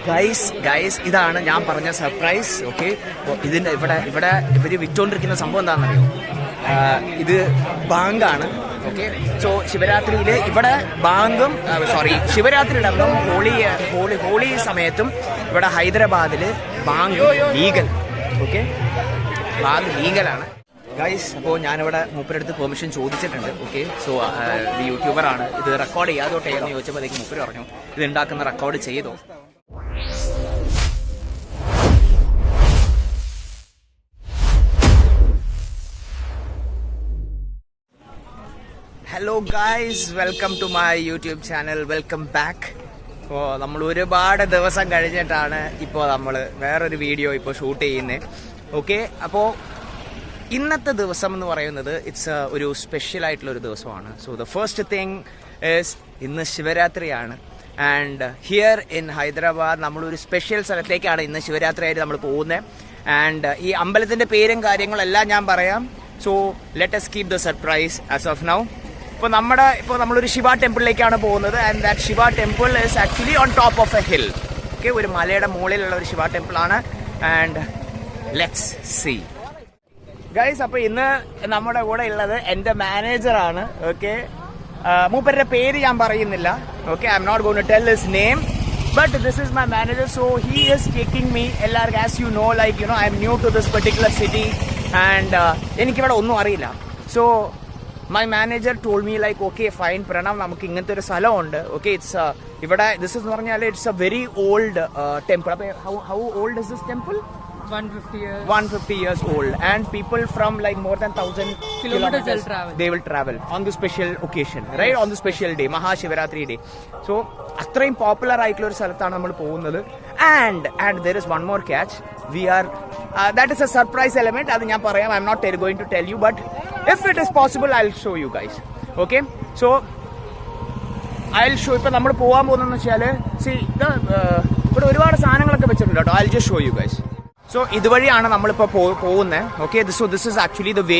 Guys ഇതാണ് ഞാൻ പറഞ്ഞ സർപ്രൈസ്. ഓക്കെ, ഇതിന്റെ ഇവിടെ ഇവര് വിറ്റോണ്ടിരിക്കുന്ന സംഭവം എന്താണെന്നറിയോ? ഇത് ബാങ്കാണ്. ഓക്കെ, സോ ശിവരാത്രിയിൽ ഇവിടെ ബാങ്കും ശിവരാത്രിയുടെ അന്നും ഹോളി സമയത്തും ഇവിടെ ഹൈദരാബാദില് ബാങ്ക് ലീഗൽ. ഓക്കെ, ബാങ്ക് ലീഗലാണ് ഗൈസ്. അപ്പോൾ ഞാനിവിടെ മൂപ്പരടുത്ത് പെർമിഷൻ ചോദിച്ചിട്ടുണ്ട്. ഓക്കെ, സോ ഇത് യൂട്യൂബറാണ്, ഇത് റെക്കോർഡ് ചെയ്യാതോട്ടെ എന്ന് ചോദിച്ചപ്പോഴത്തേക്ക് മൂപ്പര് പറഞ്ഞു ഇത് ഉണ്ടാക്കുന്ന റെക്കോർഡ് ചെയ്തോ. Hello guys, welcome to my YouTube channel, welcome back. ഇപ്പോൾ നമ്മൾ ഒരുപാട് ദിവസം കഴിഞ്ഞിട്ടാണ് ഇപ്പോൾ നമ്മൾ വേറൊരു വീഡിയോ ഇപ്പോൾ ഷൂട്ട് ചെയ്യുന്നത്. ഓക്കെ, അപ്പോൾ ഇന്നത്തെ ദിവസം എന്ന് പറയുന്നത് ഇറ്റ്സ് ഒരു സ്പെഷ്യൽ ആയിട്ടുള്ളൊരു ദിവസമാണ്. So the first thing is ഇന്ന് ശിവരാത്രിയാണ്. ആൻഡ് ഹിയർ ഇൻ ഹൈദരാബാദ് നമ്മളൊരു സ്പെഷ്യൽ സ്ഥലത്തേക്കാണ് ഇന്ന് ശിവരാത്രിയായിട്ട് നമ്മൾ പോകുന്നത്. ആൻഡ് ഈ അമ്പലത്തിൻ്റെ പേരും കാര്യങ്ങളെല്ലാം ഞാൻ പറയാം. So let us keep the surprise as of now. ഇപ്പോൾ നമ്മളൊരു ശിവ ടെമ്പിളിലേക്കാണ് പോകുന്നത്. And that Shiva temple is actually on top of a hill. Okay, ഒരു മലയുടെ മുകളിലുള്ള ഒരു ശിവ ടെമ്പിളാണ്. And let's see guys. അപ്പോൾ ഇന്ന് നമ്മുടെ കൂടെ ഉള്ളത് എൻ്റെ മാനേജറാണ്. ഓക്കെ, മൂപ്പരുടെ പേര് ഞാൻ പറയുന്നില്ല. Okay, I am not going to tell his name, but this is my manager. So he is taking me എല്ലാവർക്കും, as you know, like you know, I am new to this particular city and എനിക്കിവിടെ ഒന്നും അറിയില്ല. So my manager told me like okay fine Pranav, നമുക്ക് ഇങ്ങനത്തെ ഒരു സ്ഥലമുണ്ട്. Okay, it's ഇവിടെ this എന്ന് പറഞ്ഞാൽ it's a very old temple. അപ്പോൾ how old is this temple? 150 years old, and people from like more than 1,000 kilometers they will travel on the special occasion, right? On the special day, Mahashivaratri day. So അത്രയും popular ആയിട്ടുള്ള ഒരു സ്ഥലത്താണ് നമ്മൾ പോകുന്നത്. and there is one more catch. We are that is a surprise element. അത് ഞാൻ പറയാം. I'm not going to tell you, but if it is possible I'll show you guys. Okay, so I'll show. ഇപ്പൊ നമ്മൾ പോകാൻ പോകുന്നതെന്ന് വെച്ചാൽ ഇവിടെ ഒരുപാട് സാധനങ്ങളൊക്കെ വെച്ചിട്ടുണ്ട് കേട്ടോ. I'll just show you guys. So ഇതുവഴിയാണ് നമ്മളിപ്പോൾ പോകുന്നത്. Okay, so this is actually the way.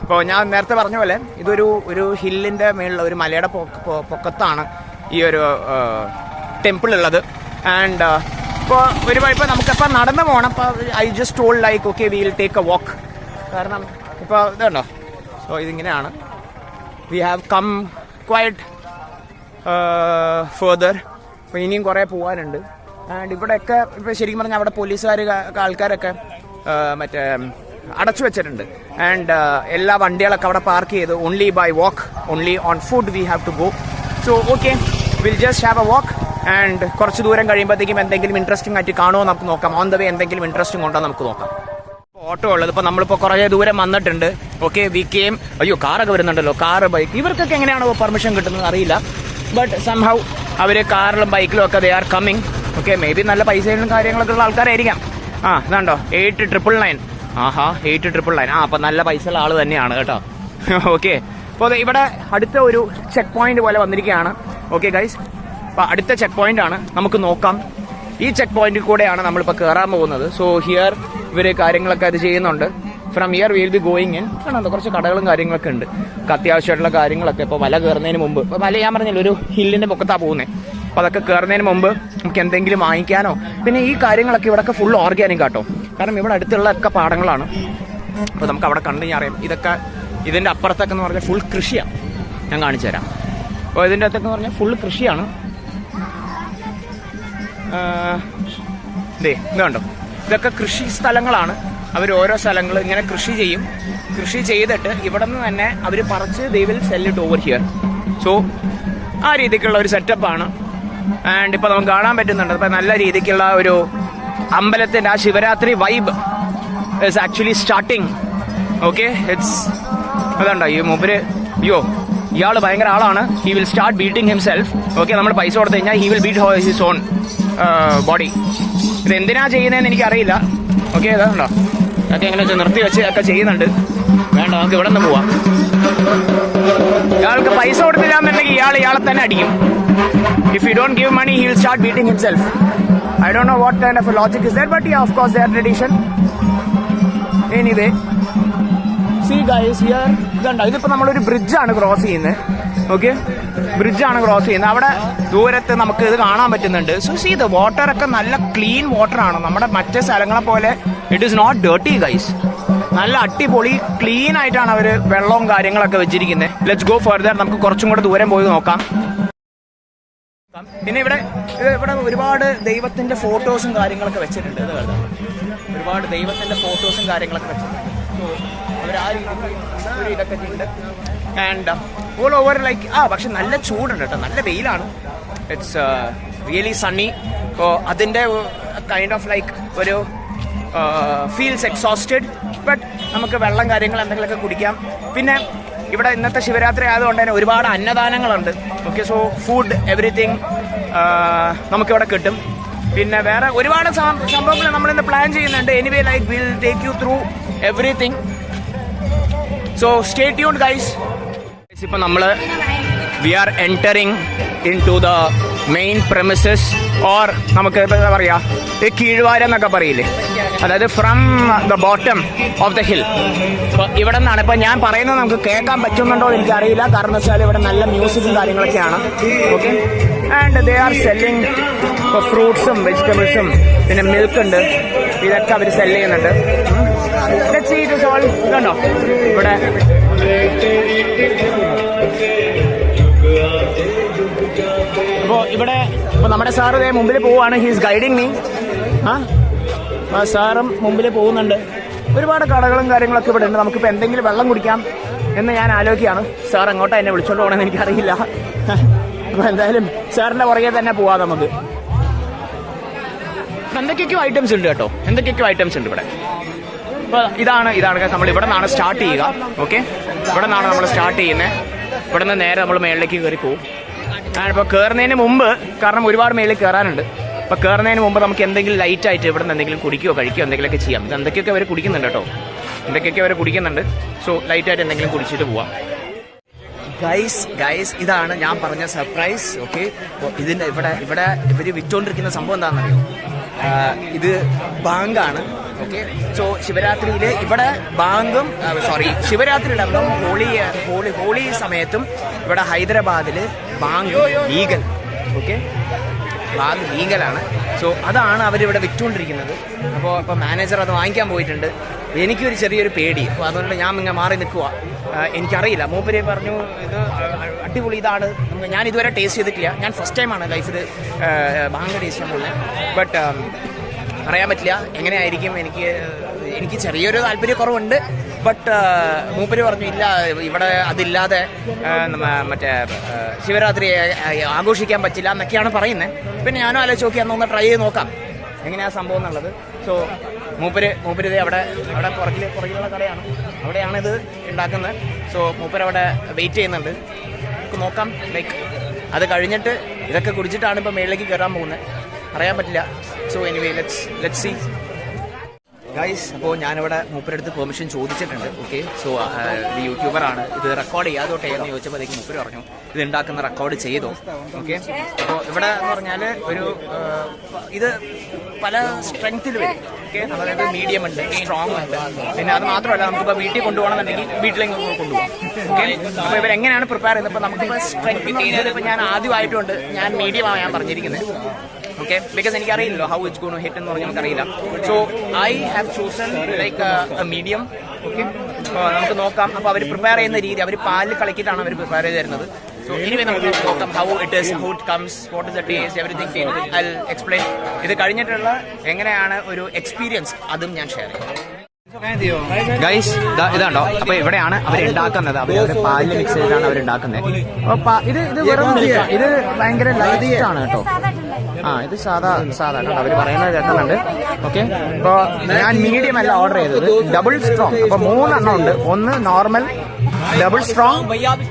ഇപ്പോൾ ഞാൻ നേരത്തെ പറഞ്ഞ പോലെ ഇതൊരു ഹില്ലിൻ്റെ മേളിലുള്ള ഒരു മലയുടെ പൊക്കത്താണ് ഈ ഒരു ടെമ്പിൾ ഉള്ളത്. ആൻഡ് ഇപ്പോൾ നമുക്കിപ്പോൾ നടന്നു പോകണം. ഇപ്പോൾ I just told like okay we will take a walk. കാരണം ഇപ്പോൾ ഇതുണ്ടോ, സോ ഇതിങ്ങനെയാണ്. We have come quite further. അപ്പോൾ ഇനിയും കുറേ പോകാനുണ്ട്. ആൻഡ് ഇവിടെയൊക്കെ ഇപ്പോൾ ശരിക്കും പറഞ്ഞാൽ അവിടെ പോലീസുകാർ ആൾക്കാരൊക്കെ മറ്റേ അടച്ചു വെച്ചിട്ടുണ്ട്. ആൻഡ് എല്ലാ വണ്ടികളൊക്കെ അവിടെ പാർക്ക് ചെയ്ത് only by walk, only on foot we have to go. So okay, will just have a walk. And കുറച്ച് ദൂരം കഴിയുമ്പോഴത്തേക്കും എന്തെങ്കിലും ഇൻട്രസ്റ്റിംഗ് ആയിട്ട് കാണുമോ നമുക്ക് നോക്കാം. ഓൺ ദ വേ എന്തെങ്കിലും ഇൻട്രസ്റ്റിംഗ് ഉണ്ടോ നമുക്ക് നോക്കാം. ഓട്ടോ ഉള്ളത് ഇപ്പോൾ നമ്മളിപ്പോൾ കുറേ ദൂരം വന്നിട്ടുണ്ട്. Okay, we came. അയ്യോ, കാറൊക്കെ വരുന്നുണ്ടല്ലോ, കാറ്, ബൈക്ക്. ഇവർക്കൊക്കെ എങ്ങനെയാണോ പെർമിഷൻ കിട്ടുന്നത് അറിയില്ല. ബട്ട് സംഹൗ അവർ കാറിലും ബൈക്കിലും ഒക്കെ they are coming. Okay, may be നല്ല പൈസയും കാര്യങ്ങളൊക്കെ ഉള്ള ആൾക്കാരായിരിക്കാം. ഇതാണ്ടോ 8999. 8999. അപ്പം നല്ല പൈസയുള്ള ആൾ തന്നെയാണ് കേട്ടോ. ഓക്കെ, അപ്പോൾ ഇവിടെ അടുത്ത ഒരു ചെക്ക് പോയിന്റ് പോലെ വന്നിരിക്കുകയാണ്. ഓക്കെ ഗൈസ്, അപ്പോൾ അടുത്ത ചെക്ക് പോയിന്റ് ആണ്, നമുക്ക് നോക്കാം. ഈ ചെക്ക് പോയിന്റിൽ കൂടെയാണ് നമ്മളിപ്പോൾ കയറാൻ പോകുന്നത്. സോ ഹിയർ ഇവർ കാര്യങ്ങളൊക്കെ അത് ചെയ്യുന്നുണ്ട്. From here will be going in. കാണാം, കുറച്ച് കടകളും കാര്യങ്ങളൊക്കെ ഉണ്ട്. അത്യാവശ്യമായിട്ടുള്ള കാര്യങ്ങളൊക്കെ ഇപ്പോൾ മല കയറുന്നതിന് മുമ്പ്, ഇപ്പോൾ മല ഞാൻ പറഞ്ഞില്ല ഒരു ഹില്ലിൻ്റെ പൊക്കത്താണ് പോകുന്നത്. അപ്പോൾ അതൊക്കെ കയറുന്നതിന് മുമ്പ് നമുക്ക് എന്തെങ്കിലും വാങ്ങിക്കാനോ, പിന്നെ ഈ കാര്യങ്ങളൊക്കെ ഇവിടെയൊക്കെ ഫുൾ ഓർഗാനിക് ആട്ടോ. കാരണം ഇവിടെ അടുത്തുള്ള ഒക്കെ പാടങ്ങളാണ്. അപ്പോൾ നമുക്ക് അവിടെ കണ്ടു ഞാൻ അറിയാം. ഇതൊക്കെ ഇതിൻ്റെ അപ്പുറത്തൊക്കെ എന്ന് പറഞ്ഞാൽ ഫുൾ കൃഷിയാണ്. ഞാൻ കാണിച്ചു തരാം. അപ്പോൾ ഇതിൻ്റെ അകത്തൊക്കെ പറഞ്ഞാൽ ഫുൾ കൃഷിയാണ്. ഇത് കണ്ടോ, ഇതൊക്കെ കൃഷി സ്ഥലങ്ങളാണ്. അവർ ഓരോ സ്ഥലങ്ങൾ ഇങ്ങനെ കൃഷി ചെയ്യും. കൃഷി ചെയ്തിട്ട് ഇവിടെ നിന്ന് തന്നെ അവർ പറിച്ച് they will cell it over here. So ആ രീതിക്കുള്ള ഒരു സെറ്റപ്പാണ്. ആൻഡ് ഇപ്പോൾ നമുക്ക് കാണാൻ പറ്റുന്നുണ്ട്. ഇപ്പം നല്ല രീതിക്കുള്ള ഒരു അമ്പലത്തിൻ്റെ ആ Shivaratri vibe is actually starting. Okay, it's അതുണ്ടോ ഈ മൂപ്പര്. ഇയാൾ ഭയങ്കര ആളാണ്. He will start beating himself. Okay, നമ്മൾ പൈസ കൊടുത്തു കഴിഞ്ഞാൽ he will beat his own body. ഇത് എന്തിനാ ചെയ്യുന്നതെന്ന് എനിക്കറിയില്ല. ഓക്കെ, ഇതാണ്ടോ ഒക്കെ എങ്ങനെ നിർത്തി വെച്ച് ഒക്കെ ചെയ്യുന്നുണ്ട്. വേണ്ട, നമുക്ക് ഇവിടെ നിന്ന് പോവാം. ഇയാൾക്ക് പൈസ കൊടുത്തില്ല എന്നുണ്ടെങ്കിൽ ഇയാളെ തന്നെ അടിക്കും. If you don't give money, he will start beating himself. I don't know what kind of a logic is that, but yeah, of course, their tradition. Anyway, see guys, here, ഇതിപ്പോൾ നമ്മളൊരു ബ്രിഡ്ജാണ് ക്രോസ് ചെയ്യുന്നത്. Okay, ബ്രിഡ്ജാണ് cross ചെയ്യുന്നത്. അവിടെ ദൂരത്ത് നമുക്ക് ഇത് കാണാൻ പറ്റുന്നുണ്ട്. സോ സീ ദ വാട്ടർ ഒക്കെ നല്ല ക്ലീൻ വാട്ടർ ആണ്. നമ്മുടെ മറ്റേ സ്ഥലങ്ങളെ പോലെ it is not dirty guys. നല്ല അടിപൊളി ക്ലീൻ ആയിട്ടാണ് അവർ വെള്ളവും കാര്യങ്ങളൊക്കെ വെച്ചിരിക്കുന്നത്. Let's go further. നമുക്ക് കുറച്ചും കൂടെ ദൂരം പോയി നോക്കാം. പിന്നെ ഇവിടെ ഒരുപാട് ദൈവത്തിന്റെ ഫോട്ടോസും കാര്യങ്ങളൊക്കെ വെച്ചിട്ടുണ്ട്. ഇത് കേട്ടോ, ഒരുപാട് ദൈവത്തിന്റെ ഫോട്ടോസും കാര്യങ്ങളൊക്കെ വെച്ചിട്ടുണ്ട്. അവർ ഇതൊക്കെ ചെയ്യുന്നുണ്ട്. ആൻഡ് ഓൾ ഓവർ ലൈക്ക് പക്ഷെ നല്ല ചൂടുണ്ട് കേട്ടോ, നല്ല വെയിലാണ്. It's really Sunny. അപ്പോൾ അതിൻ്റെ കൈൻഡ് ഓഫ് ലൈക്ക് ഒരു ഫീൽസ് എക്സോസ്റ്റഡ്. ബട്ട് നമുക്ക് വെള്ളം കാര്യങ്ങൾ എന്തെങ്കിലുമൊക്കെ കുടിക്കാം. പിന്നെ ഇവിടെ ഇന്നത്തെ ശിവരാത്രി ആയതുകൊണ്ട് തന്നെ ഒരുപാട് അന്നദാനങ്ങളുണ്ട്. ഓക്കെ, സോ ഫുഡ് എവറിത്തിങ് നമുക്കിവിടെ കിട്ടും. പിന്നെ വേറെ ഒരുപാട് സംഭവങ്ങൾ നമ്മളിന്ന് പ്ലാൻ ചെയ്യുന്നുണ്ട്. Anyway like will take you through everything. So stay tuned guys. ഇപ്പം നമ്മൾ we are entering in to the main premises or നമുക്ക് എന്താ പറയുക, ഈ കീഴ്വാരം എന്നൊക്കെ പറയില്ലേ, അതായത് from the bottom of the hill. അപ്പോൾ ഇവിടെ നിന്നാണ് ഇപ്പം ഞാൻ പറയുന്നത് നമുക്ക് കേൾക്കാൻ പറ്റുന്നുണ്ടോ എന്ന് എനിക്കറിയില്ല. കാരണം എന്ന് വെച്ചാൽ ഇവിടെ നല്ല മ്യൂസിക്കും കാര്യങ്ങളൊക്കെയാണ്. Okay, and they are selling ഇപ്പോൾ ഫ്രൂട്ട്സും വെജിറ്റബിൾസും പിന്നെ മിൽക്ക് ഉണ്ട്, ഇതൊക്കെ അവർ സെല് ചെയ്യുന്നുണ്ട്. ഇതുണ്ടോ ഇവിടെ അപ്പോൾ ഇവിടെ ഇപ്പോൾ നമ്മുടെ സാറ് ഇതേ മുമ്പിൽ പോവുകയാണ്. He's guiding me. സാറും മുമ്പിൽ പോകുന്നുണ്ട്. ഒരുപാട് കടകളും കാര്യങ്ങളൊക്കെ ഇവിടെ ഉണ്ട്. നമുക്കിപ്പോൾ എന്തെങ്കിലും വെള്ളം കുടിക്കാം എന്ന് ഞാൻ ആലോചിക്കുകയാണ്. സാർ എങ്ങോട്ടാണ് എന്നെ വിളിച്ചോണ്ട് പോകണമെന്ന് എനിക്കറിയില്ല. അപ്പോൾ എന്തായാലും സാറിൻ്റെ പുറകെ തന്നെ പോവാം നമുക്ക്. എന്തൊക്കെയൊക്കെയോ ഐറ്റംസ് ഉണ്ട് കേട്ടോ, എന്തൊക്കെയൊക്കെയോ ഐറ്റംസ് ഉണ്ട് ഇവിടെ. അപ്പോൾ ഇതാണ് നമ്മൾ ഇവിടെ നിന്നാണ് സ്റ്റാർട്ട് ചെയ്യുക. ഓക്കെ, ഇവിടെ നിന്നാണ് നമ്മൾ സ്റ്റാർട്ട് ചെയ്യുന്നത്. ഇവിടെ നിന്ന് നേരെ നമ്മൾ മേളിലേക്ക് കയറി പോകും. ഇപ്പോൾ കയറുന്നതിന് മുമ്പ്, കാരണം ഒരുപാട് മേളിൽ കയറാനുണ്ട്, അപ്പോൾ കയറുന്നതിന് മുമ്പ് നമുക്ക് എന്തെങ്കിലും ലൈറ്റായിട്ട് ഇവിടെ നിന്ന് എന്തെങ്കിലും കുടിക്കുകയോ കഴിക്കുകയോ എന്തെങ്കിലുമൊക്കെ ചെയ്യാം. ഇത് എന്തൊക്കെയൊക്കെ അവർ കുടിക്കുന്നുണ്ട് കേട്ടോ, എന്തൊക്കെയൊക്കെ അവർ കുടിക്കുന്നുണ്ട്. സോ ലൈറ്റായിട്ട് എന്തെങ്കിലും കുടിച്ചിട്ട് പോവാം. ഗൈസ് ഇതാണ് ഞാൻ പറഞ്ഞ സർപ്രൈസ്. ഓക്കെ, അപ്പോൾ ഇതിൻ്റെ ഇവിടെ ഇവർ വിറ്റുകൊണ്ടിരിക്കുന്ന സംഭവം എന്താണെന്നറിയോ? ഇത് ബാങ്കാണ്. ഓക്കെ, സോ ശിവരാത്രിയിൽ ഇവിടെ ബാങ്കും ശിവരാത്രിയിലൊന്നും ഹോളി സമയത്തും ഇവിടെ ഹൈദരാബാദിൽ ബാങ്ക് ലീഗൽ. ഓക്കെ, ബാങ്ക് ലീഗലാണ്. സോ അതാണ് അവരിവിടെ വിറ്റുകൊണ്ടിരിക്കുന്നത്. അപ്പോൾ മാനേജർ അത് വാങ്ങിക്കാൻ പോയിട്ടുണ്ട്. എനിക്കൊരു ചെറിയൊരു പേടി, അപ്പോൾ അതുകൊണ്ട് ഞാൻ ഇങ്ങനെ മാറി നിൽക്കുക. എനിക്കറിയില്ല, മൂപ്പര് പറഞ്ഞു ഇത് അടിപൊളി ഇതാണ്. ഞാൻ ഇതുവരെ ടേസ്റ്റ് ചെയ്തിട്ടില്ല. ഞാൻ ഫസ്റ്റ് ടൈമാണ് ലൈഫിൽ ബാങ്ക് ടേസ്റ്റ് ചെയ്യാൻ പോകുന്നത്. ബട്ട് പറയാൻ പറ്റില്ല എങ്ങനെയായിരിക്കും. എനിക്ക് ചെറിയൊരു താല്പര്യക്കുറവുണ്ട്. ബട്ട് മൂപ്പര് പറഞ്ഞു ഇല്ല, ഇവിടെ അതില്ലാതെ മറ്റേ ശിവരാത്രി ആഘോഷിക്കാൻ പറ്റില്ല എന്നൊക്കെയാണ് പറയുന്നത്. പിന്നെ ഞാനും ആലോചിച്ച് നോക്കി അന്നൊന്ന് ട്രൈ ചെയ്ത് നോക്കാം എങ്ങനെയാണ് സംഭവം എന്നുള്ളത്. സോ മൂപ്പര് ഇത് അവിടെ പുറകിലുള്ള കടയാണ്, അവിടെയാണിത് ഉണ്ടാക്കുന്നത്. സോ മൂപ്പര് അവിടെ വെയിറ്റ് ചെയ്യുന്നുണ്ട്. നമുക്ക് നോക്കാം. ലൈക്ക് അത് കഴിഞ്ഞിട്ട് ഇതൊക്കെ കുടിച്ചിട്ടാണ് ഇപ്പോൾ മേളിലേക്ക് കയറാൻ പോകുന്നത്. അറിയാൻ പറ്റില്ല. So anyway let's see guys. അപ്പോൾ ഞാനിവിടെ മൂപ്പരടുത്ത് പെർമിഷൻ ചോദിച്ചിട്ടുണ്ട്. ഓക്കെ, സോ ഇത് യൂട്യൂബറാണ്, ഇത് റെക്കോർഡ് ചെയ്യാതോട്ടെ എന്ന് ചോദിച്ചപ്പോഴത്തേക്ക് മൂപ്പര് പറഞ്ഞു ഇത് ഉണ്ടാക്കുന്ന റെക്കോർഡ് ചെയ്തോ. ഓക്കെ, അപ്പോൾ ഇവിടെ എന്ന് പറഞ്ഞാൽ ഇത് പല സ്ട്രെങ്ത്തിൽ വരും. ഓക്കെ, അതായത് മീഡിയം ഉണ്ട്, സ്ട്രോങ് ഉണ്ട്. പിന്നെ അത് മാത്രമല്ല, നമുക്കിപ്പോൾ വീട്ടിൽ കൊണ്ടുപോകണമെന്നുണ്ടെങ്കിൽ വീട്ടിലേക്ക് കൊണ്ടുപോകാം. ഓക്കെ, അപ്പോൾ ഇവരെങ്ങനെയാണ് പ്രിപ്പയർ ചെയ്യുന്നത്? ഇപ്പോൾ നമുക്കിപ്പോൾ സ്ട്രെങ്ത് ഇപ്പോൾ ഞാൻ ആദ്യമായിട്ടുണ്ട് ഞാൻ മീഡിയമാണ് ഞാൻ പറഞ്ഞിരിക്കുന്നത്. ഓക്കെ, ബിക്കോസ് എനിക്കറിയില്ലല്ലോ how it's gone to hit എന്ന് പറഞ്ഞാൽ നമുക്കറിയില്ല. So I have chosen like a medium. Okay, നമുക്ക് നോക്കാം. അപ്പോൾ അവർ പ്രിപ്പയർ ചെയ്യുന്ന രീതി, അവർ പാലിൽ കളിക്കിയിട്ടാണ് അവർ പ്രിപ്പയർ ചെയ്ത് തരുന്നത്. സോ ഇനി നമുക്ക് നോക്കാം how it comes, what is the taste, everything I will explain. ഇത് കഴിഞ്ഞിട്ടുള്ള എങ്ങനെയാണ് ഒരു എക്സ്പീരിയൻസ് അതും ഞാൻ ഷെയർ ചെയ്യാം. ഗൈസ് ഇതാണ്ടോ, അപ്പൊ ഇവിടെയാണ് അവരുണ്ടാക്കുന്നത്. അവര് പാലിൽ മിക്സ് ചെയ്തിട്ടാണ് അവരുണ്ടാക്കുന്നത്. അപ്പൊ ഇത് വെറും ഇത് ഭയങ്കര ലൈറ്റ് ആണ് കേട്ടോ. ഇത് സാധാ കേട്ടോ, അവര് പറയുന്നത് കേൾക്കുന്നുണ്ട്. ഓക്കെ, അപ്പൊ ഞാൻ മീഡിയം അല്ല ഓർഡർ ചെയ്തത്, ഡബിൾ സ്ട്രോങ്. അപ്പൊ 3 എണ്ണം ഉണ്ട്. ഒന്ന് normal, double strong,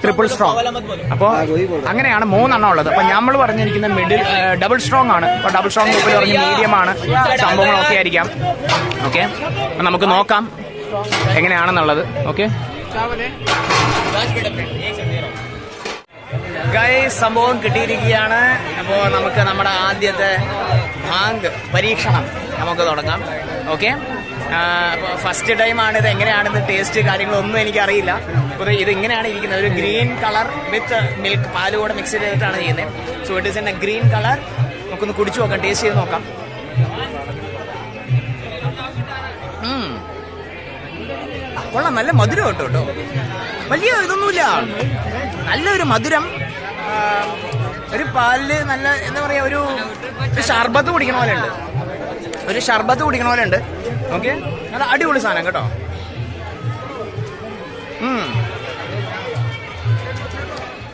triple strong. അപ്പോൾ അങ്ങനെയാണ് 3 എണ്ണം ഉള്ളത്. അപ്പൊ നമ്മൾ പറഞ്ഞിരിക്കുന്ന മിഡിൽ ഡബിൾ സ്ട്രോങ് ആണ്. അപ്പൊ ഡബിൾ സ്ട്രോങ് മുമ്പിൽ പറഞ്ഞ് മീഡിയം ആണ്. സംഭവങ്ങളൊക്കെ ആയിരിക്കാം. ഓക്കെ, അപ്പൊ നമുക്ക് നോക്കാം എങ്ങനെയാണെന്നുള്ളത്. ഓക്കെ ഗൈസ്, സംഭവം കിട്ടിയിരിക്കുകയാണ്. അപ്പോൾ നമുക്ക് നമ്മുടെ ആദ്യത്തെ ബാങ്ക് പരീക്ഷണം നമുക്ക് തുടങ്ങാം. ഓക്കെ, അപ്പോൾ ഫസ്റ്റ് ടൈമാണ് ഇത് എങ്ങനെയാണെന്ന് ടേസ്റ്റ് കാര്യങ്ങളൊന്നും എനിക്കറിയില്ല. അപ്പോൾ ഇത് ഇങ്ങനെയാണ് ഇരിക്കുന്നത്, ഒരു ഗ്രീൻ കളർ വിത്ത് മിൽക്ക് പാല് കൂടെ മിക്സ് ചെയ്തിട്ടാണ് ചെയ്യുന്നത്. So it is in A green colour. നമുക്കൊന്ന് കുടിച്ചു നോക്കാം, ടേസ്റ്റ് ചെയ്ത് നോക്കാം. കൊള്ളാം, നല്ല മധുരം കേട്ടോ. വലിയ ഇതൊന്നുമില്ല, നല്ലൊരു മധുരം. ഒരു പാലില് നല്ല എന്താ പറയാ, ഒരു ഷർബത്ത് കുടിക്കണ പോലെ ഉണ്ട്, ഒരു ഷർബത്ത് കുടിക്കണ പോലെ ഉണ്ട്. ഓക്കെ, നല്ല അടിപൊളി സാധനം കേട്ടോ.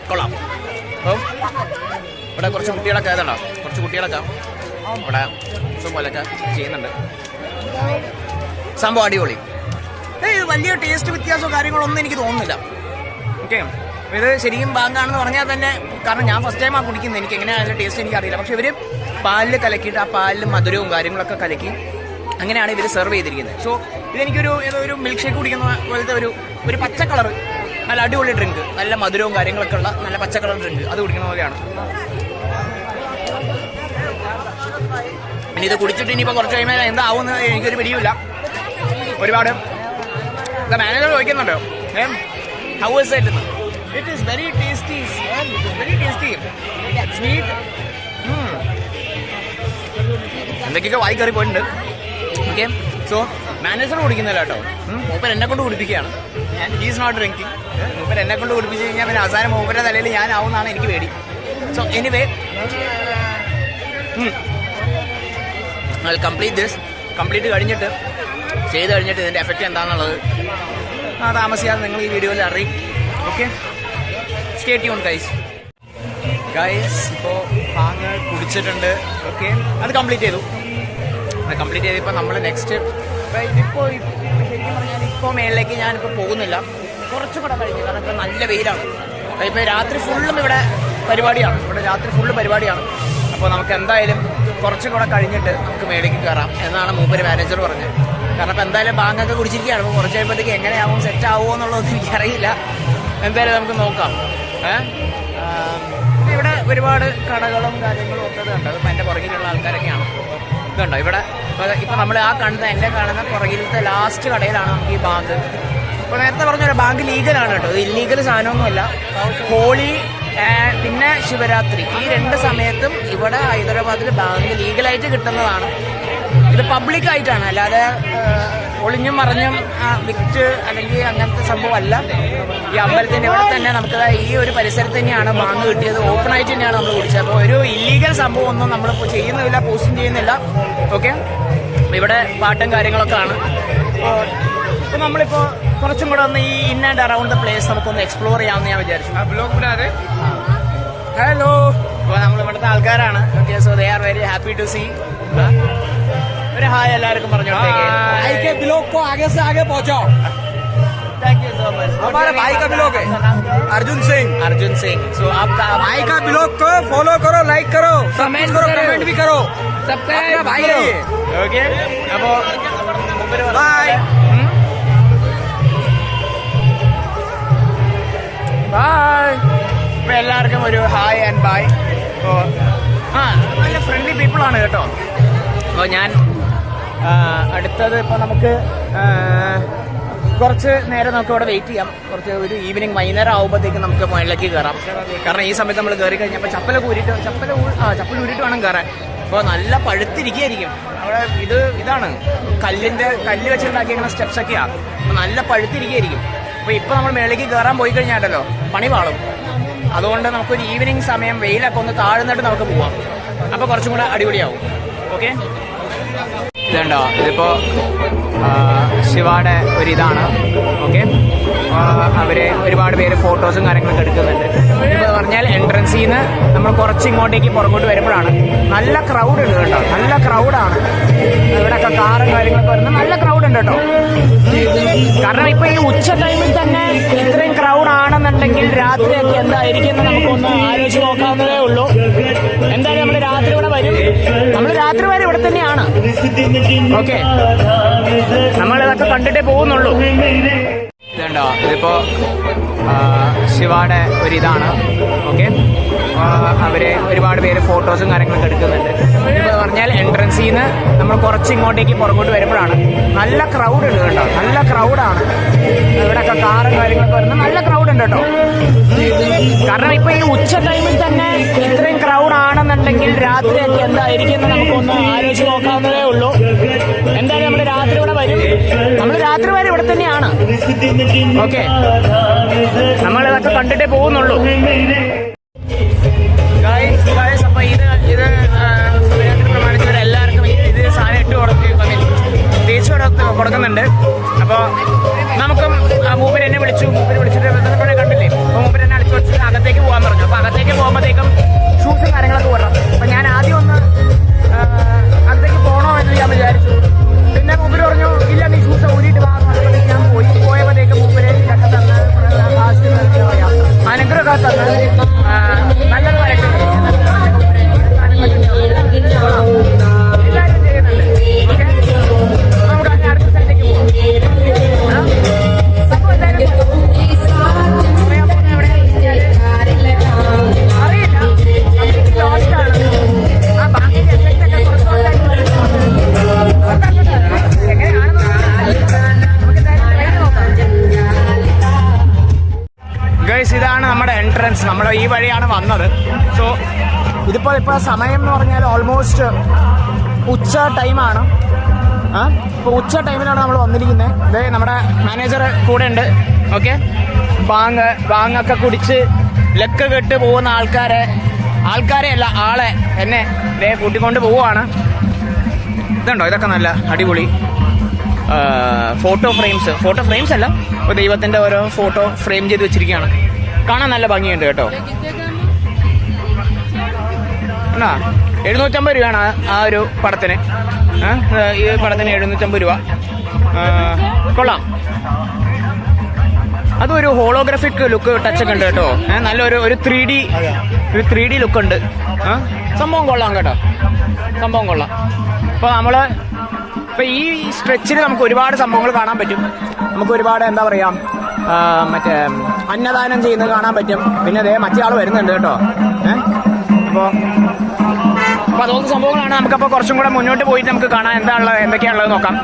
കൊള്ളാം. അപ്പം ഇവിടെ കുറച്ച് കുട്ടികളൊക്കെ ഏതാണ്ടോ, കുറച്ച് കുട്ടികളൊക്കെ ഇവിടെ പോലൊക്കെ ചെയ്യുന്നുണ്ട്. സംഭവം അടിപൊളി. ഇത് വലിയ ടേസ്റ്റ് വ്യത്യാസമോ കാര്യങ്ങളൊന്നും എനിക്ക് തോന്നുന്നില്ല. ഓക്കെ, ഇത് ശരിക്കും ബാങ്കാണെന്ന് പറഞ്ഞാൽ തന്നെ, കാരണം ഞാൻ ഫസ്റ്റ് ടൈമാണ് കുടിക്കുന്നത്, എനിക്ക് എങ്ങനെയാണ് ടേസ്റ്റ് എനിക്കറിയില്ല. പക്ഷെ ഇവർ പാലിൽ കലക്കിയിട്ട് ആ പാലിൽ മധുരവും കാര്യങ്ങളൊക്കെ കലക്കി അങ്ങനെയാണ് ഇവർ സെർവ് ചെയ്തിരിക്കുന്നത്. സോ ഇതെനിക്കൊരു ഒരു മിൽക്ക് ഷേക്ക് കുടിക്കുന്ന പോലത്തെ ഒരു പച്ച കളർ, നല്ല അടിപൊളി ഡ്രിങ്ക്, നല്ല മധുരവും കാര്യങ്ങളൊക്കെ ഉള്ള നല്ല പച്ച കളർ ഡ്രിങ്ക്, അത് കുടിക്കുന്ന പോലെയാണ്. ഇനി ഇത് കുടിച്ചിട്ട് ഇനിയിപ്പോൾ കുറച്ച് കഴിയുമ്പോൾ എന്താവുമെന്ന് എനിക്കൊരു പിടിയില്ല. ഒരുപാട് മാനേജർ ചോദിക്കുന്നുണ്ടോ how is it? It is very tasty, very tasty, sweet. എന്തൊക്കെയൊക്കെ വായി കയറി പോയിട്ടുണ്ട്. ഓക്കെ, സോ മാനേജർ കുടിക്കുന്നില്ല കേട്ടോ, മൂപ്പർ എന്നെ കൊണ്ട് കുടിപ്പിക്കുകയാണ്. He's not drinking. മൂപ്പർ എന്നെ കൊണ്ട് കുടിപ്പിച്ച് കഴിഞ്ഞാൽ പിന്നെ അവസാനം മൂപ്പരുടെ തലയിൽ ഞാനാവുന്നതാണ് എനിക്ക് പേടി. So anyway I complete this. Complete കഴിഞ്ഞിട്ട് ചെയ്ത് കഴിഞ്ഞിട്ട് ഇതിൻ്റെ എഫക്റ്റ് എന്താണെന്നുള്ളത് താമസിയാതെ നിങ്ങൾ ഈ വീഡിയോയിൽ അറിയും. Okay, stay tune guys. ഇപ്പോൾ ഭാങ് കുടിച്ചിട്ടുണ്ട്. ഓക്കെ, അത് കംപ്ലീറ്റ് ചെയ്തു. കംപ്ലീറ്റ് ചെയ്തിപ്പോൾ നമ്മൾ നെക്സ്റ്റ് ഇതിപ്പോൾ ശരിക്കും പറഞ്ഞാൽ ഇപ്പോൾ മേളിലേക്ക് ഞാനിപ്പോൾ പോകുന്നില്ല, കുറച്ചുകൂടെ കഴിഞ്ഞു. കാരണം ഇപ്പോൾ നല്ല വെയിലാണ്. ഇപ്പോൾ രാത്രി ഫുള്ളും ഇവിടെ പരിപാടിയാണ്, ഇവിടെ രാത്രി ഫുള്ള് പരിപാടിയാണ്. അപ്പോൾ നമുക്ക് എന്തായാലും കുറച്ചും കൂടെ കഴിഞ്ഞിട്ട് നമുക്ക് മേളിലേക്ക് കയറാം എന്നാണ് മൂപ്പര് മാനേജർ പറഞ്ഞത്. കാരണം ഇപ്പോൾ എന്തായാലും ബാങ്കൊക്കെ കുടിച്ചിരിക്കുകയാണ്. അപ്പോൾ കുറച്ച് കഴിയുമ്പോഴത്തേക്ക് എങ്ങനെയാവും, സെറ്റ് ആവുമോ എന്നുള്ളതൊന്നും എനിക്കറിയില്ല. എന്തായാലും നമുക്ക് നോക്കാം. ഇവിടെ ഒരുപാട് കടകളും കാര്യങ്ങളും ഒക്കെ ഉണ്ട്. അതിപ്പോൾ എൻ്റെ പുറകിലുള്ള ആൾക്കാരൊക്കെയാണ്. ഇതുണ്ടോ ഇവിടെ ഇപ്പം നമ്മൾ എൻ്റെ കാണുന്ന പുറകിലത്തെ ലാസ്റ്റ് കടയിലാണ് നമുക്ക് ഈ ബാങ്ക്. ഇപ്പോൾ നേരത്തെ പറഞ്ഞ ബാങ്ക് ലീഗലാണ് കേട്ടോ, ഇത് ഇല്ലീഗൽ സാധനമൊന്നുമല്ല. ഹോളി പിന്നെ ശിവരാത്രി ഈ 2 സമയത്തും ഇവിടെ ഹൈദരാബാദിൽ ബാങ്ക് ലീഗലായിട്ട് കിട്ടുന്നതാണ്. ഇത് പബ്ലിക്കായിട്ടാണ്, അല്ലാതെ ഒളിഞ്ഞും മറിഞ്ഞും വിറ്റ് അല്ലെങ്കിൽ അങ്ങനത്തെ സംഭവം അല്ല. ഈ അമ്പലത്തിൻ്റെ ഇവിടെ തന്നെ നമുക്ക് ഈ ഒരു പരിസരത്ത് തന്നെയാണ് ബാങ്ക് കിട്ടിയത്. ഓപ്പൺ ആയിട്ട് തന്നെയാണ് നമ്മൾ കുടിച്ചത്. അപ്പോൾ ഒരു ഇല്ലീഗൽ സംഭവം ഒന്നും നമ്മളിപ്പോൾ ചെയ്യുന്നില്ല, പോസ്റ്റും ചെയ്യുന്നില്ല. ഓക്കെ, ഇവിടെ പാട്ടും കാര്യങ്ങളൊക്കെ ആണ്. അപ്പോൾ നമ്മളിപ്പോൾ കുറച്ചും കൂടെ ഒന്ന് ഈ in and around the place നമുക്കൊന്ന് എക്സ്പ്ലോർ ചെയ്യാമെന്ന് ഞാൻ വിചാരിച്ചു. ഹലോ, അപ്പോൾ നമ്മൾ ഇവിടുത്തെ ആൾക്കാരാണ്. Okay, so they are very happy to see. ഒരു ഹായ് എല്ലാവർക്കും പറഞ്ഞോട്ടെ. Thank you so much. हमारे भाई का ब्लॉग है अर्जुन सिंह. सो आपका भाई का ब्लॉग को फॉलो करो, लाइक करो, कमेंट भी करो. सब्सक्राइब भाई है. ओके, अब बाय ബായ്. അപ്പോൾ എല്ലാവർക്കും ഒരു ഹായ് ആൻഡ് ബായ്. അപ്പോൾ നല്ല ഫ്രണ്ട്ലി പീപ്പിളാണ് കേട്ടോ. അപ്പോൾ ഞാൻ അടുത്തത് ഇപ്പോൾ നമുക്ക് കുറച്ച് നേരം നമുക്ക് ഇവിടെ വെയിറ്റ് ചെയ്യാം. കുറച്ച് ഒരു ഈവനിങ് വൈകുന്നേരം ആകുമ്പോഴത്തേക്കും നമുക്ക് മുകളിലേക്ക് കയറാം. കാരണം ഈ സമയത്ത് നമ്മൾ കയറി കഴിഞ്ഞപ്പോൾ ചപ്പൽ ഊരിയിട്ട് വേണം കയറാൻ. അപ്പോൾ നല്ല പഴുത്തിരിക്കുകയായിരിക്കും അവിടെ. ഇതാണ് കല്ല് വെച്ചുണ്ടാക്കിയിരിക്കുന്ന സ്റ്റെപ്സൊക്കെയാണ്. അപ്പോൾ നല്ല പഴുത്തിരിക്കുകയായിരിക്കും. അപ്പോൾ ഇപ്പോൾ നമ്മൾ മേളിലേക്ക് കയറാൻ പോയി കഴിഞ്ഞാലോ പണി പാളും. അതുകൊണ്ട് നമുക്കൊരു ഈവനിങ് സമയം വെയിലൊക്കെ ഒന്ന് താഴ്ന്നിട്ട് നമുക്ക് പോവാം. അപ്പോൾ കുറച്ചും കൂടെ അടിപൊളിയാവും. ഓക്കെ, ഇതുണ്ടോ, ഇതിപ്പോൾ ശിവയുടെ ഒരിതാണ്. ഓക്കെ, അവർ ഒരുപാട് പേര് ഫോട്ടോസും കാര്യങ്ങളൊക്കെ എടുക്കുന്നുണ്ട്. ഇപ്പോൾ പറഞ്ഞാൽ എൻട്രൻസിൽ നിന്ന് നമ്മൾ കുറച്ച് ഇങ്ങോട്ടേക്ക് പുറകോട്ട് വരുമ്പോഴാണ് നല്ല ക്രൗഡ് ഉണ്ട് കേട്ടോ. നല്ല ക്രൗഡാണ് ഇവിടെയൊക്കെ, കാറും കാര്യങ്ങളൊക്കെ വരുന്നത് നല്ല ക്രൗഡ് ഉണ്ട് കേട്ടോ. കാരണം ഇപ്പോൾ ഈ ഉച്ച ടൈമിൽ തന്നെ ഇത്രയും ക്രൗഡാണെന്നുണ്ടെങ്കിൽ രാത്രിയൊക്കെ എന്തായിരിക്കും എന്ന് നമുക്കൊന്ന് ആലോചിച്ച് നോക്കാവുന്നതേ ഉള്ളൂ. എന്തായാലും നമ്മൾ രാത്രി ഇവിടെ വരും. നമ്മൾ രാത്രി വരെ ഇവിടെ തന്നെയാണ്. ഓക്കെ, നമ്മളിതൊക്കെ കണ്ടിട്ടേ പോകുന്നുള്ളൂ. ഇതുണ്ടോ, ഇതിപ്പോൾ ശിവയുടെ ഒരിതാണ്. ഓക്കെ, അവർ ഒരുപാട് പേര് ഫോട്ടോസും കാര്യങ്ങളൊക്കെ എടുക്കുന്നുണ്ട്. ഇപ്പോൾ പറഞ്ഞാൽ എൻട്രൻസിൽ നിന്ന് നമ്മൾ കുറച്ച് ഇങ്ങോട്ടേക്ക് പുറകോട്ട് വരുമ്പോഴാണ് നല്ല ക്രൗഡ് ഉണ്ട് കേട്ടോ. നല്ല ക്രൗഡാണ് ഇവിടെയൊക്കെ, കാറും കാര്യങ്ങളൊക്കെ വരുന്നത് നല്ല ക്രൗഡ് ഉണ്ട് കേട്ടോ. കാരണം ഇപ്പൊ ഈ ഉച്ച ടൈമിൽ തന്നെ ഇത്രയും ക്രൗഡ് ആണെന്നുണ്ടെങ്കിൽ രാത്രിയൊക്കെ എന്തായിരിക്കും എന്ന് നമുക്കൊന്ന് ആലോചിച്ച് നോക്കാവുന്നതേ ഉള്ളൂ. എന്തായാലും നമ്മൾ രാത്രി ഇവിടെ വരും, നമ്മൾ രാത്രി വരെ ഇവിടെ തന്നെയാണ്. ഓക്കെ, നമ്മൾ ഇതൊക്കെ കണ്ടിട്ടേ പോകുന്നുള്ളൂ. അപ്പൊ ഇത് പ്രമാണിച്ച് എല്ലാവർക്കും ഇത് സാധനം ഇട്ട് തേച്ച് കൊടുക്കുന്നുണ്ട്. അപ്പൊ നമുക്കും മൂപ്പര് എന്നെ വിളിച്ചിട്ട് കണ്ടില്ലേ, അപ്പൊ മൂപ്പര് എന്നെ അടിച്ചു വെച്ചിട്ട് അകത്തേക്ക് പോകാൻ പറഞ്ഞു. അപ്പൊ അകത്തേക്ക് പോകുമ്പോഴത്തേക്കും ഷൂസും കാര്യങ്ങളൊക്കെ വരണം. അപ്പൊ ഞാൻ ആദ്യം ഒന്ന് അകത്തേക്ക് പോകണോ എന്ന് ഞാൻ വിചാരിച്ചു. പിന്നെ മൂപ്പര് പറഞ്ഞു ഇല്ല, നീ ഷൂസ് ഊരിയിട്ട് വാങ്ങുന്നത്. ഞാൻ പോയപ്പോഴത്തേക്കും മൂപ്പര് ഇതൊക്കെ തന്ന് അനുഗ്രഹമൊക്കെ തന്ന് നല്ലത് വരട്ടെ എല്ലാവരും ചെയ്യുന്നുണ്ട്. ഓക്കെ, നമുക്ക് അതിന് അടുത്ത സ്ഥലത്തേക്ക് പോകാം. സംഭവം എന്തായാലും അറിയില്ല, ലോസ്റ്റാണ്. ആ ബാങ്കിന്റെ എഫക്റ്റ് ഒക്കെ എങ്ങനെയാണെന്ന് നമുക്ക് എന്തായാലും നോക്കാം. ഗൈസ്, ഇതാണ് നമ്മുടെ എൻട്രൻസ്. നമ്മൾ ഈ വഴിയാണ് വന്നത്. സോ ഇപ്പോൾ സമയം എന്ന് പറഞ്ഞാൽ ഓൾമോസ്റ്റ് ഉച്ച ടൈമാണ്. ഇപ്പോൾ ഉച്ച ടൈമിലാണ് നമ്മൾ വന്നിരിക്കുന്നത്. ഇത് നമ്മുടെ മാനേജർ കൂടെ ഉണ്ട്. ഓക്കെ, ബാങ്ങൊക്കെ കുടിച്ച് ലക്ക് കെട്ട് പോകുന്ന ആൾക്കാരെ അല്ല ആളെ എന്നെ ഇതേ കൂട്ടിക്കൊണ്ട് പോവുകയാണ്. ഇതുണ്ടോ, ഇതൊക്കെ നല്ല അടിപൊളി ഫോട്ടോ ഫ്രെയിംസ് അല്ല, ഇപ്പോൾ ദൈവത്തിൻ്റെ ഓരോ ഫോട്ടോ ഫ്രെയിം ചെയ്ത് വെച്ചിരിക്കുകയാണ്. കാണാൻ നല്ല ഭംഗിയുണ്ട് കേട്ടോ. എന്നാ 750 രൂപയാണ് ആ ഒരു പടത്തിന്. ഈ പടത്തിന് 750 രൂപ. കൊള്ളാം. അതും ഒരു ഹോളോഗ്രാഫിക് ലുക്ക് ടച്ചൊക്കെ ഉണ്ട് കേട്ടോ. നല്ലൊരു 3D ലുക്ക് ഉണ്ട്. സംഭവം കൊള്ളാം കേട്ടോ, സംഭവം കൊള്ളാം. അപ്പോൾ ഇപ്പം ഈ സ്ട്രെച്ചിൽ നമുക്ക് ഒരുപാട് സംഭവങ്ങൾ കാണാൻ പറ്റും. നമുക്ക് ഒരുപാട് എന്താ പറയുക, മറ്റേ അന്നദാനം ചെയ്യുന്നത് കാണാൻ പറ്റും. പിന്നെ അതേ മറ്റേ ആൾ വരുന്നുണ്ട് കേട്ടോ. അപ്പോൾ അതുപോലത്തെ സംഭവങ്ങളാണ്. നമുക്കപ്പോൾ കുറച്ചും കൂടെ മുന്നോട്ട് പോയിട്ട് നമുക്ക് കാണാൻ എന്തൊക്കെയാണുള്ളത് നോക്കാം.